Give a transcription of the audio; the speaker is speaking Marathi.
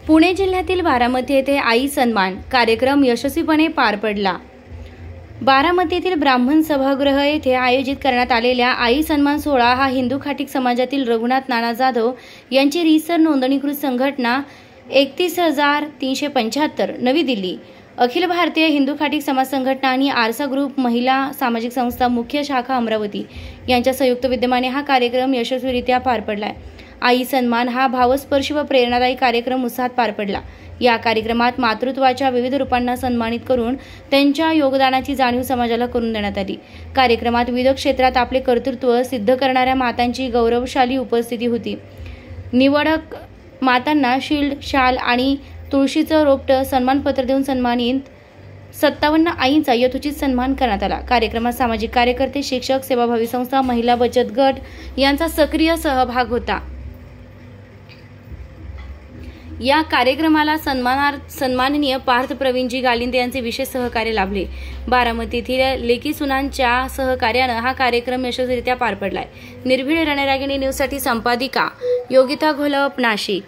पुणे जिल्ह्यातील बारामती येथे आई सन्मान कार्यक्रम यशस्वीपणे पार पडला। बारामती येथील ब्राह्मण सभागृह येथे आयोजित करण्यात आलेल्या आई सन्मान सोहळा हा हिंदू खाटीक समाजातील रघुनाथ नाना जाधव यांची रीसर नोंदणीकृत संघटना 31,375 नवी दिल्ली, अखिल भारतीय हिंदू खाटीक समाज संघटना आणि आरसा ग्रुप महिला सामाजिक संस्था मुख्य शाखा अमरावती यांच्या संयुक्त विद्यमाने हा कार्यक्रम यशस्वीरित्या पार पडला आहे। आई सन्मान हा भावस्पर्शी व प्रेरणादायी कार्यक्रम उत्साहात पार पडला। या कार्यक्रमात मातृत्वाच्या विविध रूपांना सन्मानित करून त्यांच्या योगदानाची जाणीव समाजाला करून देण्यात आली। कार्यक्रमात विविध क्षेत्रात आपले कर्तृत्व सिद्ध करणाऱ्या मातांची गौरवशाली उपस्थिती होती। निवडक मातांना शील्ड, शाल आणि तुळशीचं रोपटं सन्मानपत्र देऊन सन्मानित 57 आईंचा यथोचित सन्मान करण्यात आला। कार्यक्रमात सामाजिक कार्यकर्ते, शिक्षक, सेवाभावी संस्था, महिला बचत गट यांचा सक्रिय सहभाग होता। या कार्यक्रमाला सन्माननीय पार्थ प्रवीणजी गालिंदे यांचे विशेष सहकार्य लाभले। बारामती येथील लेकी सुनांच्या सहकार्यानं हा कार्यक्रम यशस्वीरित्या पार पडलाय। निर्भीड रणरागिणी न्यूजसाठी संपादिका योगिता घोलप, नाशिक।